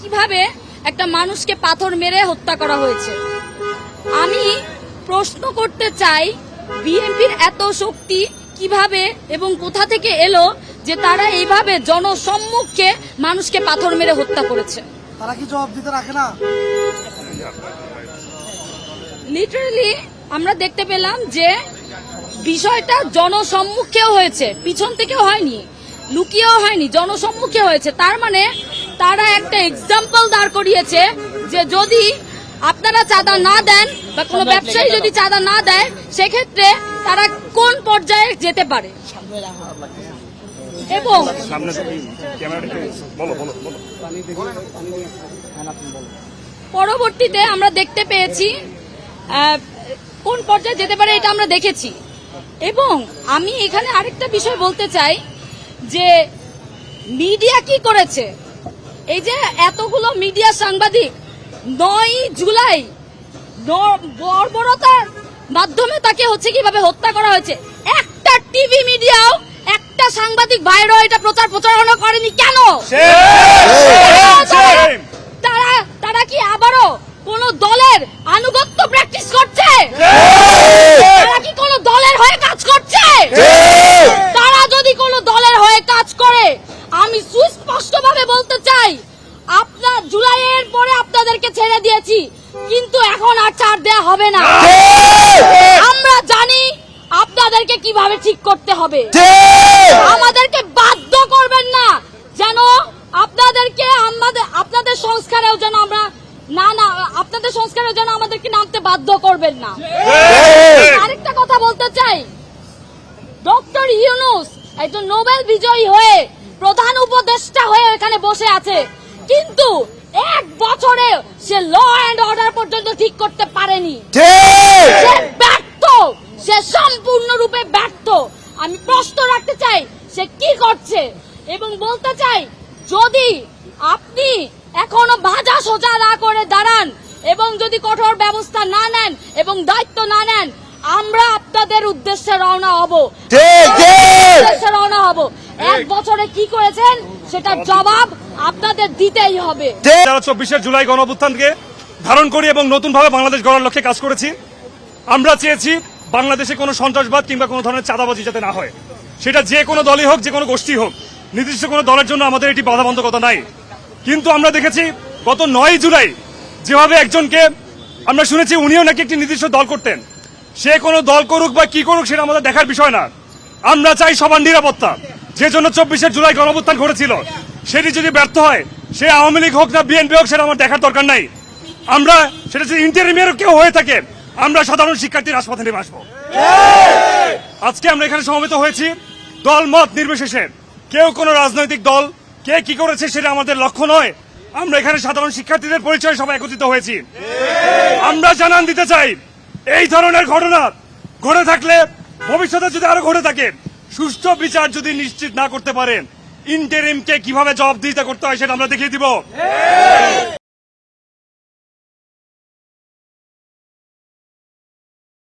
কিভাবে একটা মানুষকে পাথর মেরে হত্যা করা হয়েছে। আমি প্রশ্ন করতে চাই, বিএনপির এত শক্তি কিভাবে এবং কোথা থেকে এলো যে তারা এইভাবে জনসম্মুখে মানুষকে পাথর মেরে হত্যা করেছে? তারা কি জবাব দিতে রাখে না? লিটারালি আমরা দেখতে পেলাম যে বিষয়টা জনসম্মুখেও হয়েছে, পিছন থেকেও হয়নি, লুকিয়েও হয়নি, জনসম্মুখে হয়েছে। তার মানে তারা একটা এক্সাম্পল দাঁড় করিয়েছে যে যদি আপনারা চাঁদা না দেন বা কোনো ব্যবসায়ী যদি চাঁদা না দেয় সেক্ষেত্রে তারা কোন পর্যায়ে যেতে পারে। এবং পরবর্তীতে আমরা দেখতে পেয়েছি কোন পর্যায়ে যেতে পারে, এটা আমরা দেখেছি। এবং আমি এখানে আরেকটা বিষয় বলতে চাই যে মিডিয়া কি করেছে, এই যে এতগুলো মিডিয়া সাংবাদিক 9 জুলাই বর্বরতার মাধ্যমে তাকে কিভাবে হত্যা করা হয়েছে, একটা টিভি মিডিয়াও একটা সাংবাদিক ভাইরাও এটা প্রচারণা করেনি কেন? তারা কি আবারও কোন দলের আনুগত্য প্র্যাকটিস করছে? তারা কি কোন দলের হয়ে কাজ করছে? তারা যদি কোন দলের হয়ে কাজ করে, আমি সুস্পষ্টভাবে বলতে চাই, আপনার জুলাইয়ের পরে আপনাদেরকে ছেড়ে দিয়েছি, কিন্তু এখন আর ছাড় দেয়া হবে না। আমরা জানি আপনাদেরকে কিভাবে ঠিক করতে হবে। আমাদেরকে বাধ্য করবেন না যেন আপনাদেরকে আপনাদের সংস্কারেও যেন আমরা আপনাদের সংস্কারের জন্য আমাদেরকে নামতে বাধ্য করবেন না। আরেকটা কথা বলতে চাই, ডক্টর ইউনূস একজন নোবেল বিজয়ী হয়ে প্রধান উপদেষ্টা হয়ে এখানে বসে আছে, কিন্তু 1 বছরে সে ল অ্যান্ড অর্ডার পর্যন্ত ঠিক করতে পারেনি। সে ব্যর্থ, সে সম্পূর্ণরূপে ব্যর্থ। আমি প্রশ্ন রাখতে চাই সে কি করছে, এবং বলতে চাই যদি আপনি এখনো ভাজা সোজা না করে দাঁড়ান এবং যদি কঠোর ব্যবস্থা না নেন এবং দায়িত্ব না নেন, আমরা আপনাদের উদ্দেশ্যে রওনা হব। 1 বছরে কি করেছেন সেটার জবাব আপনাদের দিতেই হবে। 24 জুলাই গণঅভ্যুত্থানকে ধারণ করি এবং নতুন ভাবে বাংলাদেশ গড়ার লক্ষ্যে কাজ করেছি। আমরা চেয়েছি বাংলাদেশে কোনো সন্ত্রাসবাদ কিংবা কোনো ধরনের চাঁদাবাজি যাতে না হয়, সেটা যে কোনো দলই হোক, যে কোনো গোষ্ঠী হোক, নির্দিষ্ট কোনো দলের জন্য আমাদের এটি বাধাবন্ধকতা নাই। কিন্তু আমরা দেখেছি গত 9 জুলাই যেভাবে একজনকে আমরা শুনেছি উনিও নাকি একটি নির্দিষ্ট দল করতেন, সে কোনো দল করুক বা কি করুক সেটা আমাদের দেখার বিষয় না। আমরা চাই সবার নিরাপত্তা। যে জন্য 24 জুলাই গণঅভ্যুত্থান ঘটেছিল সেটি যদি ব্যর্থ হয়, সে আওয়ামী লীগ হোক না বিএনপি হোক, সেটা আমার দেখার দরকার নাই। আমরা সেটা যদি ইন্টারিমের কেউ হয়ে থাকে, আমরা সাধারণ শিক্ষার্থী রাজপথে নেমে আসবো। আজকে আমরা এখানে সমবেত হয়েছি দল মত নির্বিশেষে, কেউ কোনো রাজনৈতিক দল কে কি করেছে সেটা আমাদের লক্ষ্য নয়। আমরা এখানে সাধারণ শিক্ষার্থীদের পরিচয় সবাই একত্রিত হয়েছি। আমরা জানান দিতে চাই, এই ধরনের ঘটনা ঘটে থাকলে, ভবিষ্যতে যদি আরো ঘটে থাকে, সুষ্ঠু বিচার যদি নিশ্চিত না করতে পারেন, ইন্টারিমকে কিভাবে জবাবদিহিতা করতে হয় সেটা আমরা দেখিয়ে দিব।